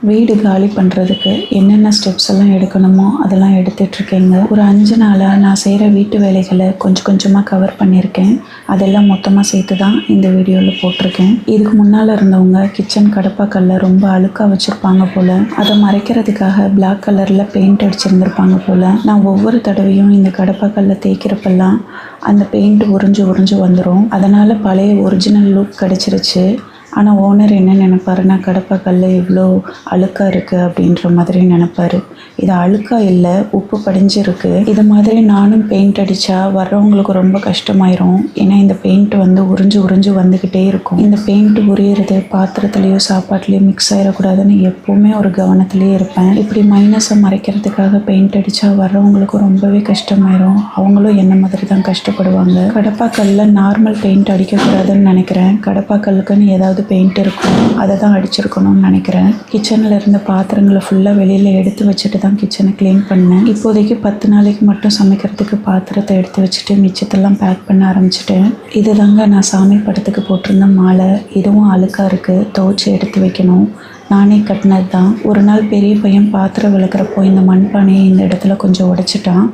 வீடு காலி பண்ணுறதுக்கு என்னென்ன ஸ்டெப்ஸ் எல்லாம் எடுக்கணுமோ அதெல்லாம் எடுத்துட்ருக்கேங்க. ஒரு 5 நாளாக நான் செய்கிற வீட்டு வேலைகளை கொஞ்சம் கொஞ்சமாக கவர் பண்ணியிருக்கேன். அதெல்லாம் மொத்தமாக சேர்த்து தான் இந்த வீடியோவில் போட்டிருக்கேன். இதுக்கு முன்னால் இருந்தவங்க கிச்சன் கடப்பாக்கல்ல ரொம்ப அழுக்காக வச்சுருப்பாங்க போல். அதை மறைக்கிறதுக்காக பிளாக் கலரில் பெயிண்ட் அடிச்சிருந்துருப்பாங்க போல். நான் ஒவ்வொரு தடவையும் இந்த கடப்பாக்கல்ல தேய்க்கிறப்பெல்லாம் அந்த பெயிண்ட் உறிஞ்சு வந்துடும். அதனால் பழைய ஒரிஜினல் லுக் கிடச்சிருச்சு. ஆனால் ஓனர் என்ன நினைப்பாருன்னா, கடப்பாக்கல்ல இவ்வளோ அழுக்காக இருக்குது அப்படின்ற மாதிரி நினைப்பார். இது அழுக்காக இல்லை, உப்பு படிஞ்சிருக்கு. இது மாதிரி நானும் பெயிண்ட் அடித்தா வர்றவங்களுக்கு ரொம்ப கஷ்டமாயிரும். ஏன்னா இந்த பெயிண்ட் உறிஞ்சு வந்துக்கிட்டே இருக்கும். இந்த பெயிண்ட் உரியறது பாத்திரத்துலேயோ சாப்பாட்லேயோ மிக்ஸ் ஆகிடக்கூடாதுன்னு எப்போவுமே ஒரு கவனத்துலேயே இருப்பேன். இப்படி மைனஸை மறைக்கிறதுக்காக பெயிண்ட் அடித்தா வர்றவங்களுக்கும் ரொம்பவே கஷ்டமாயிரும். அவங்களும் என்ன மாதிரி தான் கஷ்டப்படுவாங்க. கடப்பாக்கல்ல நார்மல் பெயிண்ட் அடிக்கக்கூடாதுன்னு நினைக்கிறேன். கடப்பாக்கல்லுக்குன்னு ஏதாவது பெயிண்ட் இருக்கும், அதை தான் அடிச்சிருக்கணும்னு நினைக்கிறேன். கிச்சனில் இருந்த பாத்திரங்களை ஃபுல்லாக வெளியில் எடுத்து வச்சுட்டு தான் கிச்சனை க்ளீன் பண்ணேன். இப்போதைக்கு 10 நாளைக்கு மட்டும் சமைக்கிறதுக்கு பாத்திரத்தை எடுத்து வச்சுட்டு மிச்சத்தெல்லாம் பேக் பண்ண ஆரம்பிச்சிட்டேன். இது தாங்க நான் சாமி படத்துக்கு போட்டிருந்த மாலை. இதுவும் அழுக்காக இருக்குது, துவைச்சி எடுத்து வைக்கணும். நானே கட்டினது தான். ஒரு நாள் பெரிய பையன் பாத்திரம் விளக்குறப்போ இந்த மண்பானையை இந்த இடத்துல கொஞ்சம் உடைச்சிட்டான்.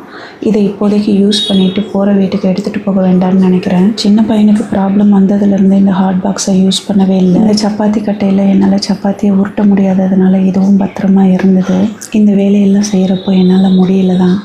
இதை இப்போதைக்கு யூஸ் பண்ணிவிட்டு போகிற வீட்டுக்கு எடுத்துகிட்டு போக வேண்டாம்னு நினைக்கிறேன். சின்ன பையனுக்கு ப்ராப்ளம் வந்ததுலேருந்து இந்த ஹாட் பாக்ஸை யூஸ் பண்ணவே இல்லை. இந்த சப்பாத்தி கட்டையில் என்னால் சப்பாத்தியை உருட்ட முடியாததுனால இதுவும் பத்திரமா இருந்தது. இந்த வேலையெல்லாம் செய்கிறப்போ என்னால் முடியல தான்.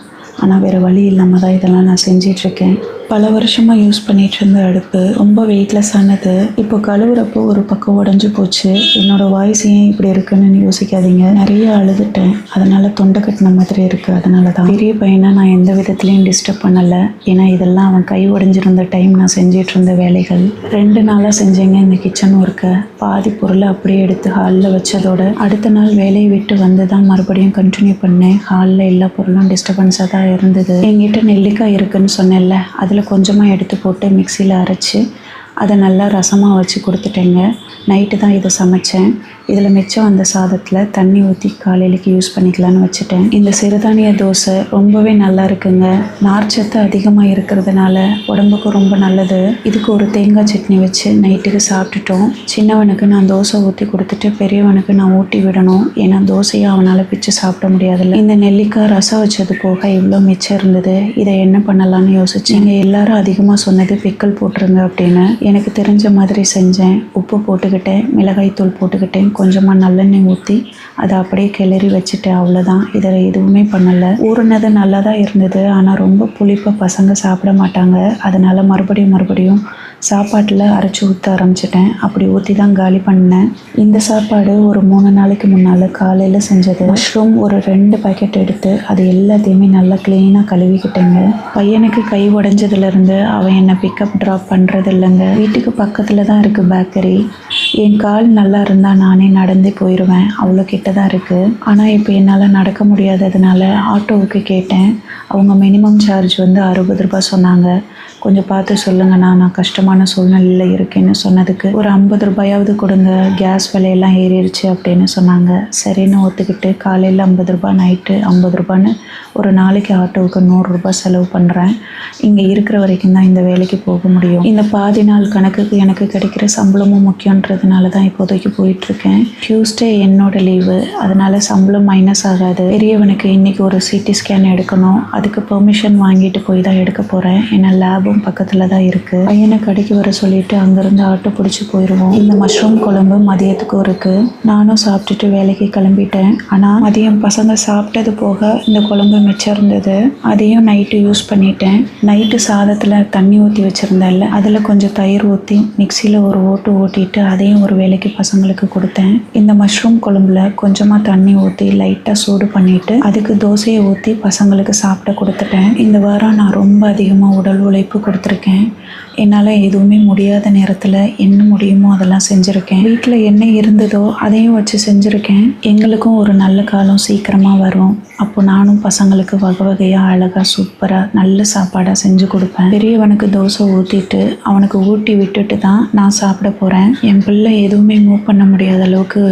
ஆனால் வேறு வழி இல்லாமல் தான் இதெல்லாம் நான் செஞ்சிட்ருக்கேன். பல வருஷமாக யூஸ் பண்ணிகிட்டு இருந்த அடுப்பு ரொம்ப வெயிட்லெஸ் ஆனது. இப்போ கழுவுறப்போ ஒரு பக்கம் உடஞ்சி போச்சு. என்னோடய வாய்ஸ் ஏன் இப்படி இருக்குன்னு யோசிக்காதீங்க. நிறைய அழுதுட்டேன், அதனால் தொண்டை கட்டின மாதிரி இருக்குது. அதனால தான் பெரிய பையனை நான் எந்த விதத்துலேயும் டிஸ்டர்ப் பண்ணலை. ஏன்னா இதெல்லாம் அவன் கை உடஞ்சிருந்த டைம் நான் செஞ்சிட்டு இருந்த வேலைகள். 2 நாளாக செஞ்சேங்க இந்த கிச்சன் ஒர்க்கை. பாதி பொருளை அப்படியே எடுத்து ஹாலில் வச்சதோட அடுத்த நாள் வேலையை விட்டு வந்து தான் மறுபடியும் கண்டினியூ பண்ணேன். ஹாலில் எல்லா பொருளும் டிஸ்டர்பன்ஸாக தான் இருந்தது. என்கிட்ட நெல்லிக்காய் இருக்குன்னு சொன்னேன்ல, அதில் கொஞ்சமாக எடுத்து போட்டு மிக்சியில் அரைச்சி அதை நல்லா ரசமாக வச்சு கொடுத்துட்டேங்க. நைட்டு தான் இதை சமைச்சேன். இதில் மிச்சம் வந்த சாதத்தில் தண்ணி ஊற்றி காலையிலைக்கு யூஸ் பண்ணிக்கலான்னு வச்சுட்டேன். இந்த சிறுதானிய தோசை ரொம்பவே நல்லா இருக்குங்க. நார்ச்சத்து அதிகமாக இருக்கிறதுனால உடம்புக்கு ரொம்ப நல்லது. இதுக்கு ஒரு தேங்காய் சட்னி வச்சு நைட்டுக்கு சாப்பிட்டுட்டோம். சின்னவனுக்கு நான் தோசை ஊற்றி கொடுத்துட்டு பெரியவனுக்கு நான் ஊட்டி விடணும். ஏன்னா தோசையை அவனால் பிச்சு சாப்பிட முடியாதுல்ல. இந்த நெல்லிக்காய் ரசம் வச்சது போக இவ்வளோ மிச்சம் இருந்தது. இதை என்ன பண்ணலான்னு யோசிச்சேங்க. எல்லாரும் அதிகமாக சொன்னது பிக்கல் போட்டுருங்க அப்படின்னு. எனக்கு தெரிஞ்ச மாதிரி செஞ்சேன். உப்பு போட்டுக்கிட்டேன், மிளகாய்த்தூள் போட்டுக்கிட்டேன், கொஞ்சமாக நல்லெண்ணெய் ஊற்றி அதை அப்படியே கிளறி வச்சுட்டேன். அவ்வளோதான். இதில் எதுவுமே பண்ணலை. ஊறினது நல்லா தான் இருந்தது. ஆனால் ரொம்ப புளிப்பாக பசங்க சாப்பிட மாட்டாங்க. அதனால் மறுபடியும் சாப்பாட்டில் அரைச்சி ஊற்ற ஆரம்பிச்சிட்டேன். அப்படி ஊற்றி தான் காலி பண்ணேன். இந்த சாப்பாடு ஒரு 3 நாளைக்கு முன்னால் காலையில் செஞ்சது. மஷ்ரூம் ஒரு 2 பாக்கெட் எடுத்து அது எல்லாத்தையுமே நல்லா க்ளீனாக கழுவிக்கிட்டேங்க. பையனுக்கு கை உடஞ்சதுலேருந்து அவன் என்னை பிக்கப் ட்ராப் பண்ணுறது இல்லைங்க. வீட்டுக்கு பக்கத்தில் தான் இருக்குது பேக்கரி. என் கால் நல்லா இருந்தால் நானே நடந்தே போயிடுவேன், அவ்வளோ கிட்ட தான் இருக்குது. ஆனால் இப்போ என்னால் நடக்க முடியாததுனால ஆட்டோவுக்கு கேட்டேன். அவங்க மினிமம் சார்ஜ் 60 ரூபாய் சொன்னாங்க. கொஞ்சம் பார்த்து சொல்லுங்கண்ணா, நான் கஷ்டமான சூழ்நிலையில் இருக்கேன்னு சொன்னதுக்கு ஒரு 50 ரூபாயாவது கொடுங்க, கேஸ் விலையெல்லாம் ஏறிடுச்சு அப்படின்னு சொன்னாங்க. சரின்னு ஒத்துக்கிட்டு காலையில் 50 ரூபாய், நைட்டு 50 ரூபான்னு ஒரு நாளைக்கு ஆட்டோவுக்கு 100 ரூபாய் செலவு பண்ணுறேன். இங்கே இருக்கிற வரைக்கும் தான் இந்த வேலைக்கு போக முடியும். இந்த பாதி நாள் கணக்குக்கு எனக்கு கிடைக்கிற சம்பளமும் முக்கியன்றதுனால தான் இப்போதைக்கு போயிட்டுருக்கேன். டியூஸ்டே என்னோட லீவு, அதனால் சம்பளம் மைனஸ் ஆகாது. பெரியவனுக்கு இன்றைக்கி ஒரு சிடி ஸ்கேன் எடுக்கணும். அதுக்கு பெர்மிஷன் வாங்கிட்டு போய் தான் எடுக்க போகிறேன். ஏன்னா லேபும் பக்கத்தில் தான் இருக்குது. பையனை கடைக்கு வர சொல்லிட்டு அங்கேருந்து ஆட்டோ பிடிச்சி போயிடுவோம். இந்த மஷ்ரூம் குழம்பு மதியத்துக்கும் இருக்குது. நானும் சாப்பிட்டுட்டு வேலைக்கு கிளம்பிட்டேன். ஆனால் மதியம் பசங்க சாப்பிட்டது போக இந்த குழம்பு மிச்சம் இருந்தது. அதையும் நைட்டு யூஸ் பண்ணிட்டேன். நைட்டு சாதத்தில் தண்ணி ஊற்றி வச்சுருந்தேன்ல, அதில் கொஞ்சம் தயிர் ஊற்றி மிக்சியில் ஒரு ஓட்டிட்டு அதையும் ஒரு வேலைக்கு பசங்களுக்கு கொடுத்தேன். இந்த மஷ்ரூம் குழம்புல கொஞ்சமாக தண்ணி ஊற்றி லைட்டாக சூடு பண்ணிவிட்டு அதுக்கு தோசையை ஊற்றி பசங்களுக்கு சாப்பிட கொடுத்துட்டேன். இந்த வாரம் நான் ரொம்ப அதிகமாக உடல் உழைப்பு கொடுத்துருக்கேன். என்னால் எதுவுமே முடியாத நேரத்தில் என்ன முடியுமோ அதெல்லாம் செஞ்சுருக்கேன். வீட்டில் என்ன இருந்ததோ அதையும் வச்சு செஞ்சுருக்கேன். எங்களுக்கும் ஒரு நல்ல காலம் சீக்கிரமாக வரும். அப்போ நானும் பசங்களுக்கு வகை வகையாக அழகாக சூப்பராக நல்ல சாப்பாடாக செஞ்சு கொடுப்பேன். பெரியவனுக்கு தோசை ஊற்றிட்டு அவனுக்கு ஊட்டி விட்டுட்டு தான் நான் சாப்பிட போகிறேன். என் பிள்ளை எதுவுமே மூவ் பண்ண முடியாத அளவுக்கு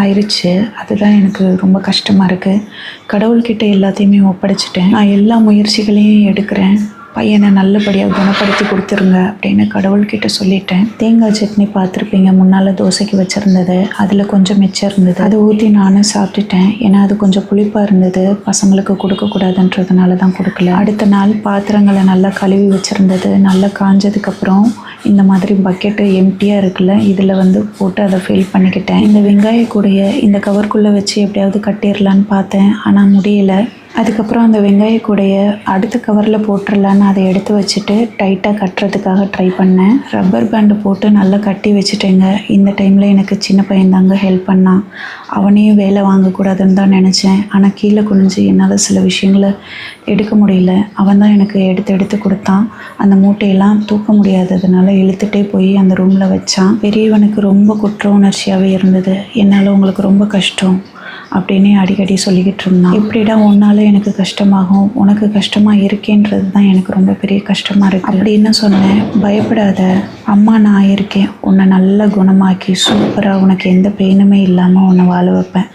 ஆயிடுச்சு. அதுதான் எனக்கு ரொம்ப கஷ்டமாக இருக்குது. கடவுள்கிட்ட எல்லாத்தையுமே ஒப்படைச்சிட்டேன். நான் எல்லா முயற்சிகளையும் எடுக்கிறேன். பையனை நல்லபடியாக குணப்படுத்தி கொடுத்துருங்க அப்படின்னு கடவுள்கிட்ட சொல்லிட்டேன். தேங்காய் சட்னி பார்த்துருப்பீங்க, முன்னால் தோசைக்கு வச்சுருந்தது, அதில் கொஞ்சம் மிச்சம் இருந்தது. அதை ஊற்றி நானும் சாப்பிட்டுட்டேன். ஏன்னா அது கொஞ்சம் புளிப்பாக இருந்தது, பசங்களுக்கு கொடுக்கக்கூடாதுன்றதுனால தான் கொடுக்கல. அடுத்த நாள் பாத்திரங்களை நல்லா கழுவி வச்சுருந்தது. நல்லா காஞ்சதுக்கப்புறம் இந்த மாதிரி பக்கெட்டு எம்டியாக இருக்குல்ல, இதில் போட்டு அதை ஃபில் பண்ணிக்கிட்டேன். இந்த வெங்காய கூடைய இந்த கவர்க்குள்ளே வச்சு எப்படியாவது கட்டிடலான்னு பார்த்தேன், ஆனால் முடியல. அதுக்கப்புறம் அந்த வெங்காய கூடைய அடுத்த கவரில் போட்டுடலான்னு அதை எடுத்து வச்சுட்டு டைட்டாக கட்டுறதுக்காக ட்ரை பண்ணேன். ரப்பர் பேண்டு போட்டு நல்லா கட்டி வச்சுட்டேங்க. இந்த டைமில் எனக்கு சின்ன பையன்தாங்க ஹெல்ப் பண்ணான். அவனையும் வேலை வாங்கக்கூடாதுன்னு தான் நினச்சேன். ஆனால் கீழே குனிஞ்சு என்னால் சில விஷயங்களை எடுக்க முடியல. அவன் தான் எனக்கு எடுத்து கொடுத்தான். அந்த மூட்டையெல்லாம் தூக்க முடியாததுனால இழுத்துட்டே போய் அந்த ரூமில் வச்சான். பெரியவனுக்கு ரொம்ப குற்ற உணர்ச்சியாகவே இருந்தது. என்னால் உங்களுக்கு ரொம்ப கஷ்டம் அப்படின்னு அடிக்கடி சொல்லிக்கிட்டு இருந்தான். எப்படிடா உன்னால் எனக்கு கஷ்டமாகும், உனக்கு கஷ்டமாக இருக்கேன்றது தான் எனக்கு ரொம்ப பெரிய கஷ்டமாக இருக்குது அப்படின்னு சொன்னேன். பயப்படாத, அம்மா நான் இருக்கேன், உன்னை நல்லா குணமாக்கி சூப்பராக உனக்கு எந்த பெயினுமே இல்லாமல் உன்னை வாழ வைப்பேன்,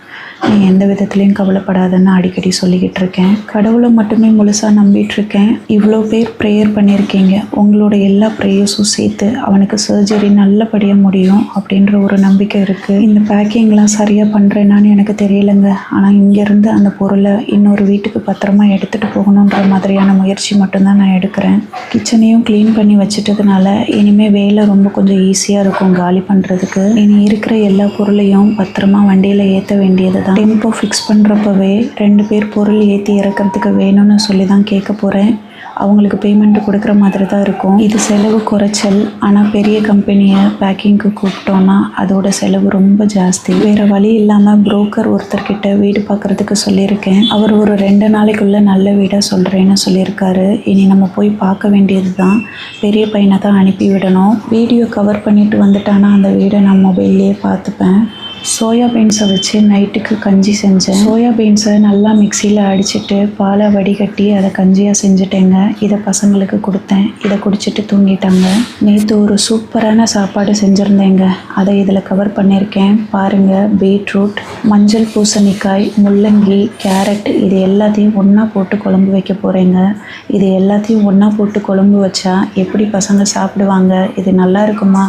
நீ எந்த விதத்துலையும் கவலைப்படாதன்னு அடிக்கடி சொல்லிக்கிட்டு இருக்கேன். கடவுளை மட்டுமே முழுசாக நம்பிட்டுருக்கேன். இவ்வளோ பேர் ப்ரேயர் பண்ணியிருக்கீங்க, உங்களோட எல்லா ப்ரேயர்ஸும் சேர்த்து அவனுக்கு சர்ஜரி நல்லபடியாக முடியும் அப்படின்ற ஒரு நம்பிக்கை இருக்குது. இந்த பேக்கிங்லாம் சரியாக பண்ணுறேன்னான்னு எனக்கு தெரியலைங்க. ஆனால் இங்கேருந்து அந்த பொருளை இன்னொரு வீட்டுக்கு பத்திரமா எடுத்துகிட்டு போகணுன்ற மாதிரியான முயற்சி மட்டும்தான் நான் எடுக்கிறேன். கிச்சனையும் க்ளீன் பண்ணி வச்சுட்டதுனால இனிமேல் வேலை ரொம்ப கொஞ்சம் ஈஸியாக இருக்கும் காலி பண்ணுறதுக்கு. இனி இருக்கிற எல்லா பொருளையும் பத்திரமா வண்டியில் ஏற்ற வேண்டியது தான். டெம்போ ஃபிக்ஸ் பண்ணுறப்பவே 2 பேர் பொருள் ஏற்றி இறக்கிறதுக்கு வேணும்னு சொல்லி தான் கேட்க போகிறேன். அவங்களுக்கு பேமெண்ட் கொடுக்குற மாதிரி தான் இருக்கும். இது செலவு குறைச்சல். ஆனால் பெரிய கம்பெனியை பேக்கிங்க்கு கூப்பிட்டோன்னா அதோட செலவு ரொம்ப ஜாஸ்தி. வேறு வழி இல்லாமல் புரோக்கர் ஒருத்தர்கிட்ட வீடு பார்க்குறதுக்கு சொல்லியிருக்கேன். அவர் ஒரு 2 நாளைக்குள்ளே நல்ல வீடாக சொல்கிறேன்னு சொல்லியிருக்காரு. இனி நம்ம போய் பார்க்க வேண்டியது தான். பெரிய பையனை தான் அனுப்பி விடணும். வீடியோ கவர் பண்ணிட்டு வந்துட்டானா அந்த வீடை நான் மொபைல்லையே பார்த்துப்பேன். சோயா பீன்ஸை வச்சு நைட்டுக்கு கஞ்சி செஞ்சேன். சோயா பீன்ஸை நல்லா மிக்சியில் அடிச்சுட்டு பாலை வடிகட்டி அதை கஞ்சியாக செஞ்சுட்டேங்க. இதை பசங்களுக்கு கொடுத்தேன். இதை குடிச்சிட்டு தூங்கிட்டாங்க. நேற்று ஒரு சூப்பரான சாப்பாடு செஞ்சுருந்தேங்க, அதை இதில் கவர் பண்ணியிருக்கேன் பாருங்கள். பீட்ரூட், மஞ்சள் பூசணிக்காய், முள்ளங்கி, கேரட் இது எல்லாத்தையும் ஒன்றா போட்டு குழம்பு வைக்க போகிறேங்க. இது எல்லாத்தையும் ஒன்றா போட்டு குழம்பு வச்சா எப்படி பசங்க சாப்பிடுவாங்க, இது நல்லா இருக்குமா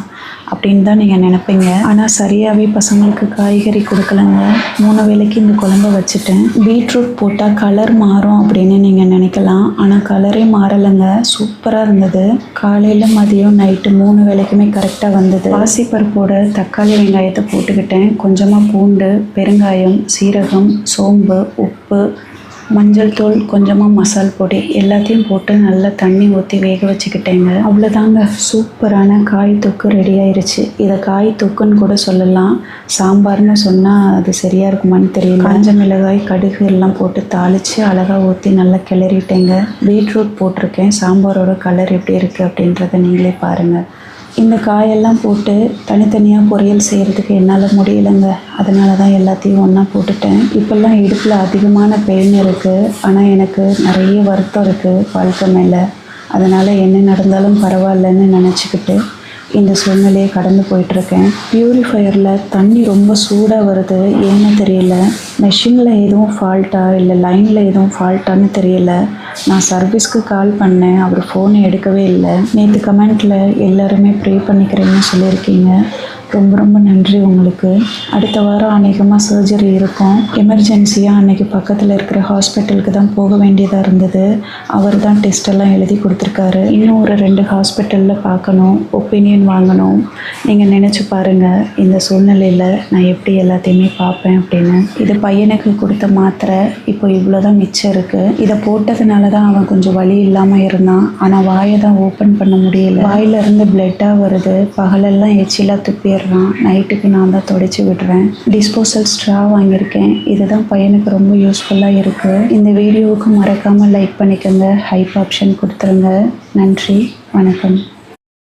அப்படின்னு தான் நீங்கள் நினைப்பீங்க. ஆனால் சரியாகவே பசங்களுக்கு காய்கறி கொடுக்கலங்க. 3 வேளைக்கு இந்த குழம்பு வச்சுட்டேன். பீட்ரூட் போட்டால் கலர் மாறும் அப்படின்னு நீங்கள் நினைக்கலாம். ஆனால் கலரே மாறலைங்க, சூப்பராக இருந்தது. காலையில் மதியம் நைட்டு 3 வேளைக்குமே கரெக்டாக வந்தது. பாசிப்பருப்போட தக்காளி வெங்காயத்தை போட்டுக்கிட்டேன். கொஞ்சமாக பூண்டு, பெருங்காயம், சீரகம், சோம்பு, உப்பு, மஞ்சள் தூள், கொஞ்சமாக மசால் பொடி எல்லாத்தையும் போட்டு நல்லா தண்ணி ஊற்றி வேக வச்சுக்கிட்டேங்க. அவ்வளோதாங்க, சூப்பரான காய் தொக்கு ரெடி ஆயிடுச்சு. இதை காய் தொக்குன்னு கூட சொல்லலாம். சாம்பார்னு சொன்னால் அது சரியாக இருக்குமான்னு தெரியல. காஞ்ச மிளகாய், கடுகு எல்லாம் போட்டு தாளித்து அழகாக ஊற்றி நல்லா கிளறிட்டேங்க. பீட்ரூட் போட்டிருக்கேன். சாம்பாரோட கலர் எப்படி இருக்குது அப்படின்றத நீங்களே பாருங்கள். இந்த காயெல்லாம் போட்டு தனித்தனியாக பொரியல் செய்கிறதுக்கு என்னால் முடியலைங்க. அதனால தான் எல்லாத்தையும் ஒன்றா போட்டுட்டேன். இப்போல்லாம் இடுப்பில் அதிகமான பெயின் இருக்குது. ஆனால் எனக்கு நிறைய வருத்தம் இருக்குது வாழ்க்கை மேலே. அதனால் என்ன நடந்தாலும் பரவாயில்லன்னு நினச்சிக்கிட்டு இந்த சூழ்நிலையை கடந்து போயிட்டுருக்கேன். பியூரிஃபையரில் தண்ணி ரொம்ப சூடாக வருது, ஏன்னு தெரியல. மெஷினில் எதுவும் ஃபால்ட்டா இல்லை லைனில் எதுவும் ஃபால்ட்டான்னு தெரியல. நான் சர்வீஸ்க்கு கால் பண்ணேன், அவர் ஃபோனை எடுக்கவே இல்லை. நேற்று கமெண்ட்டில் எல்லாருமே ப்ரே பண்ணிக்கிறேன்னு சொல்லியிருக்கீங்க. ரொம்ப ரொம்ப நன்றி உங்களுக்கு. அடுத்த வாரம் அநேகமாக சர்ஜரி இருக்கும். எமர்ஜென்சியாக அன்றைக்கி பக்கத்தில் இருக்கிற ஹாஸ்பிட்டலுக்கு தான் போக வேண்டியதாக இருந்தது. அவர் தான் டெஸ்ட்டெல்லாம் எழுதி கொடுத்துருக்காரு. இன்னும் ஒரு 2 ஹாஸ்பிட்டலில் பார்க்கணும், ஒப்பீனியன் வாங்கணும். நீங்கள் நினச்சி பாருங்கள் இந்த சூழ்நிலையில் நான் எப்படி எல்லாத்தையுமே பார்ப்பேன் அப்படின்னு. இது பையனுக்கு கொடுத்த மாத்திரை இப்போ இவ்வளோ தான் மிச்சம் இருக்குது. இதை போட்டதுனால தான் அவன் கொஞ்சம் வலி இல்லாமல் இருந்தான். ஆனால் வாயை தான் ஓப்பன் பண்ண முடியல. வாயிலிருந்து பிளட்டாக வருது. பகலெல்லாம் எச்சிலாக துப்பி நைட்டுக்கு நான் தான் துடைச்சி விடுறேன். டிஸ்போசல் ஸ்ட்ரா வாங்கியிருக்கேன். இதுதான் பையனுக்கு ரொம்ப யூஸ்ஃபுல்லாக இருக்குது. இந்த வீடியோவுக்கு மறக்காமல் லைக் பண்ணிக்கோங்க, ஹைப் ஆப்ஷன் கொடுத்துருங்க. நன்றி, வணக்கம்.